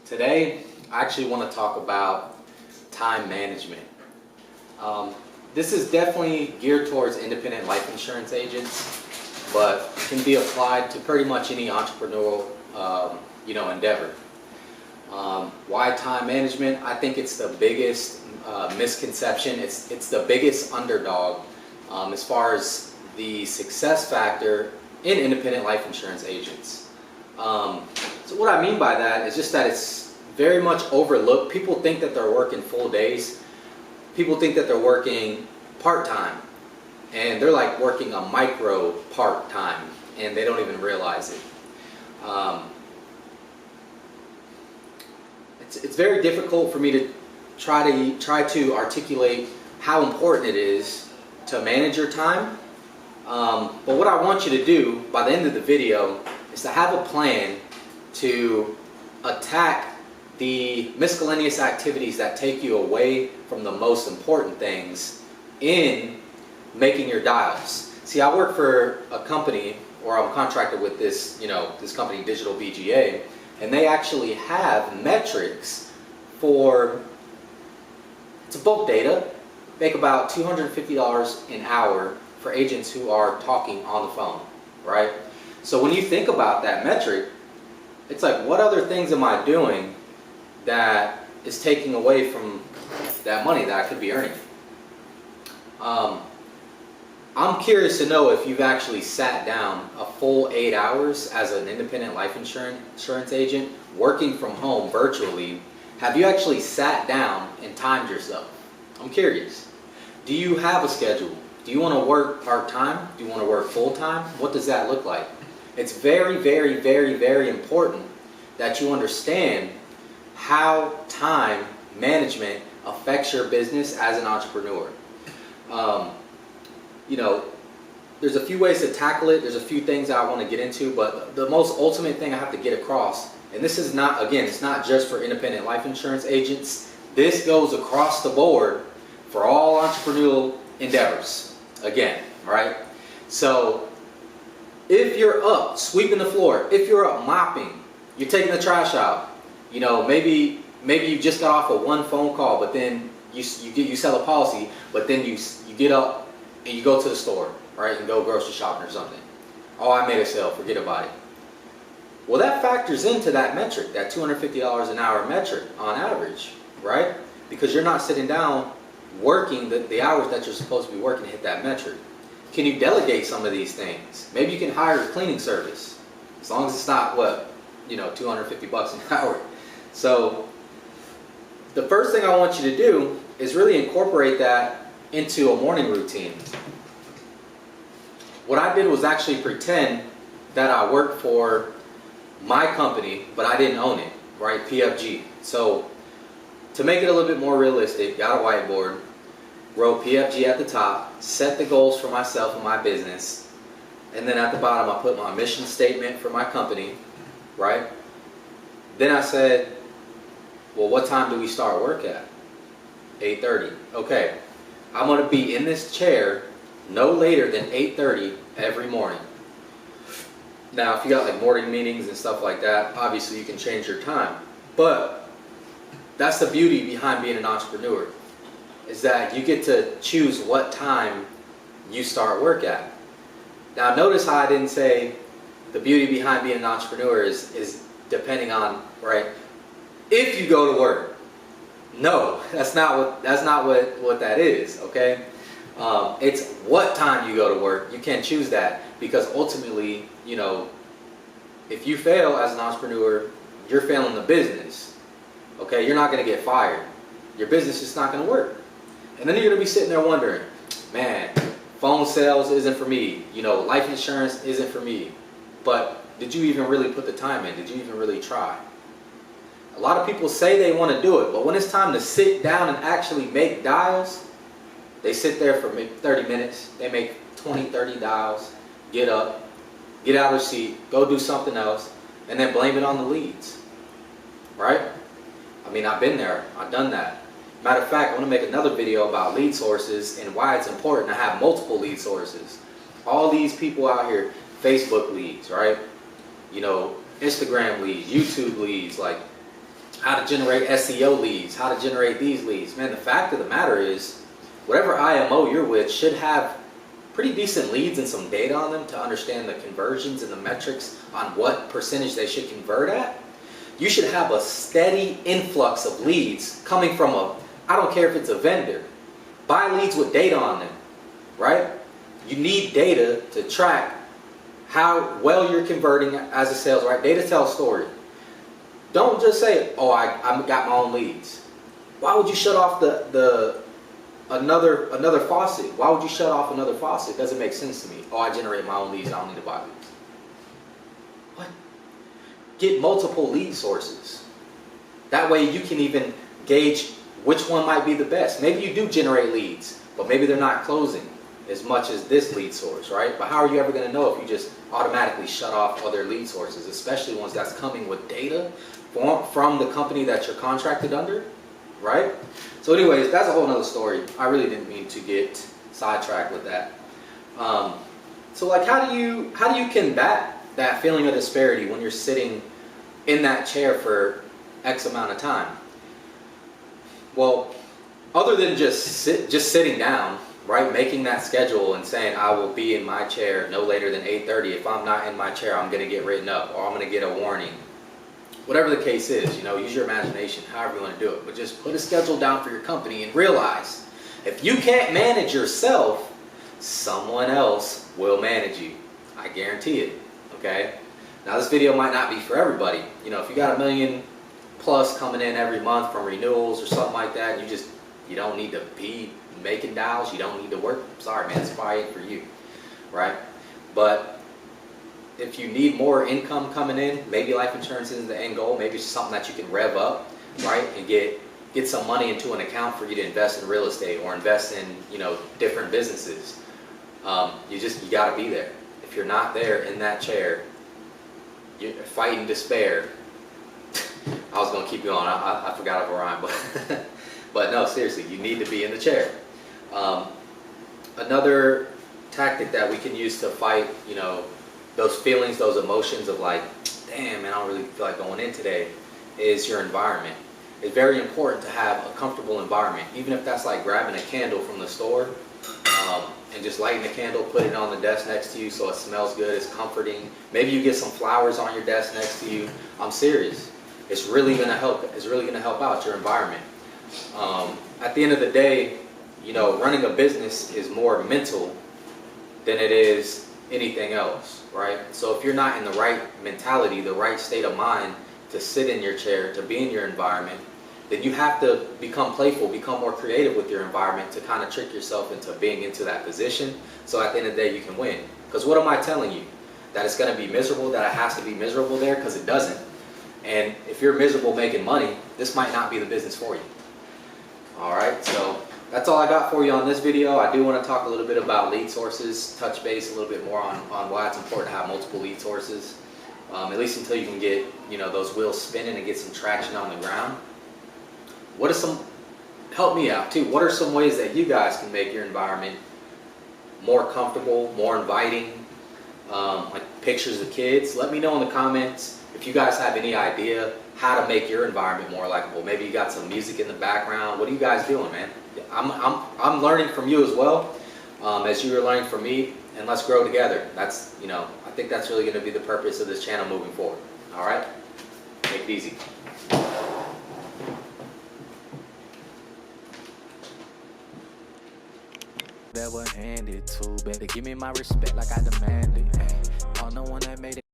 Today, I actually want to talk about time management. This is definitely geared towards independent life insurance agents, but can be applied to pretty much any entrepreneurial, endeavor. Why time management? I think it's the biggest misconception. It's the biggest underdog as far as the success factor in independent life insurance agents. So what I mean by that is just that it's very much overlooked. People think that they're working full days. People think that they're working part-time, and they're like working a micro part-time, and they don't even realize it. It's very difficult for me to try to articulate how important it is to manage your time. But what I want you to do by the end of the video is to have a plan to attack the miscellaneous activities that take you away from the most important things in making your dials. See, I work for a company, or I'm contracted with this, this company, Digital VGA, and they actually have metrics for, it's a bulk data, make about $250 an hour for agents who are talking on the phone, right? So when you think about that metric, it's like, what other things am I doing that is taking away from that money that I could be earning? I'm curious to know if you've actually sat down a full 8 hours as an independent life insurance agent working from home virtually. Have you actually sat down and timed yourself? I'm curious. Do you have a schedule? Do you want to work part-time? Do you want to work full-time? What does that look like? It's very, very, very, very important that you understand how time management affects your business as an entrepreneur. There's a few ways to tackle it. There's a few things I want to get into, but the most ultimate thing I have to get across, and this is not, again, it's not just for independent life insurance agents. This goes across the board for all entrepreneurial endeavors. Again, right? So if you're up sweeping the floor, if you're up mopping, you're taking the trash out, maybe you just got off of one phone call, but then you sell a policy, but then you get up and you go to the store, right, and go grocery shopping or something. Oh, I made a sale, forget about it. Well, that factors into that metric, that $250 an hour metric on average, right? Because you're not sitting down working the hours that you're supposed to be working to hit that metric. Can you delegate some of these things? Maybe you can hire a cleaning service, as long as it's not, $250 an hour. So the first thing I want you to do is really incorporate that into a morning routine. What I did was actually pretend that I worked for my company, but I didn't own it, right? PFG. So to make it a little bit more realistic, got a whiteboard, wrote PFG at the top, set the goals for myself and my business, and then at the bottom I put my mission statement for my company, right? Then I said, well, what time do we start work at? 8:30. Okay, I'm going to be in this chair no later than 8:30 every morning. Now, if you got like morning meetings and stuff like that, obviously you can change your time. But that's the beauty behind being an entrepreneur, is that you get to choose what time you start work at. Now, notice how I didn't say the beauty behind being an entrepreneur is depending on, right, if you go to work. No, that's not what that is, okay? It's what time you go to work. You can't choose that, because ultimately, if you fail as an entrepreneur, you're failing the business, okay? You're not going to get fired. Your business is not going to work. And then you're going to be sitting there wondering, man, phone sales isn't for me. Life insurance isn't for me. But did you even really put the time in? Did you even really try? A lot of people say they want to do it, but when it's time to sit down and actually make dials, they sit there for maybe 30 minutes. They make 20, 30 dials, get up, get out of their seat, go do something else, and then blame it on the leads, right? I mean, I've been there. I've done that. Matter of fact, I want to make another video about lead sources and why it's important to have multiple lead sources. All these people out here, Facebook leads, right? Instagram leads, YouTube leads, like how to generate SEO leads, how to generate these leads. Man, the fact of the matter is, whatever IMO you're with should have pretty decent leads and some data on them to understand the conversions and the metrics on what percentage they should convert at. You should have a steady influx of leads coming from I don't care if it's a vendor. Buy leads with data on them, right? You need data to track how well you're converting as a sales, right? Data tells story. Don't just say, oh, I got my own leads. Why would you shut off another faucet? Why would you shut off another faucet? It doesn't make sense to me. Oh, I generate my own leads. I don't need to buy leads. What? Get multiple lead sources. That way you can even gauge which one might be the best. Maybe you do generate leads, but maybe they're not closing as much as this lead source, right? But how are you ever going to know if you just automatically shut off other lead sources, especially ones that's coming with data from the company that you're contracted under, right? So anyways, that's a whole nother story. I really didn't mean to get sidetracked with that. So like, how do you combat that feeling of disparity when you're sitting in that chair for X amount of time? Well, other than just sitting down, right, making that schedule and saying I will be in my chair no later than 8:30. If I'm not in my chair, I'm going to get written up or I'm going to get a warning. Whatever the case is, use your imagination, however you want to do it. But just put a schedule down for your company and realize if you can't manage yourself, someone else will manage you. I guarantee it. Okay? Now this video might not be for everybody. If you got 1 million plus coming in every month from renewals or something like that, and you don't need to be making dials, you don't need to work. Sorry, man, it's probably for you, right? But if you need more income coming in, maybe life insurance isn't the end goal. Maybe it's something that you can rev up, right, and get some money into an account for you to invest in real estate or invest in different businesses. You got to be there. If you're not there in that chair, you're fighting despair. I was gonna keep going. I forgot of a rhyme, but no, seriously, you need to be in the chair. Another tactic that we can use to fight, those feelings, those emotions of like, damn, man, I don't really feel like going in today, is your environment. It's very important to have a comfortable environment, even if that's like grabbing a candle from the store and just lighting the candle, put it on the desk next to you so it smells good, it's comforting. Maybe you get some flowers on your desk next to you. I'm serious. It's really gonna help. It's really gonna help out your environment. At the end of the day, running a business is more mental than it is anything else, right? So if you're not in the right mentality, the right state of mind to sit in your chair, to be in your environment, then you have to become playful, become more creative with your environment to kind of trick yourself into being into that position. So at the end of the day, you can win. Because what am I telling you? That it's going to be miserable, that it has to be miserable there? Because it doesn't. And if you're miserable making money, this might not be the business for you. All right, so that's all I got for you on this video. I do want to talk a little bit about lead sources, touch base a little bit more on why it's important to have multiple lead sources, at least until you can get those wheels spinning and get some traction on the ground. Help me out too, what are some ways that you guys can make your environment more comfortable, more inviting, like pictures of kids? Let me know in the comments if you guys have any idea how to make your environment more likable. Maybe you got some music in the background. What are you guys doing, man? I'm learning from you as well, as you are learning from me, and let's grow together. That's I think that's really going to be the purpose of this channel moving forward. All right, make it easy. That was handed to, better give me my respect like I demanded. I'm the one that made it.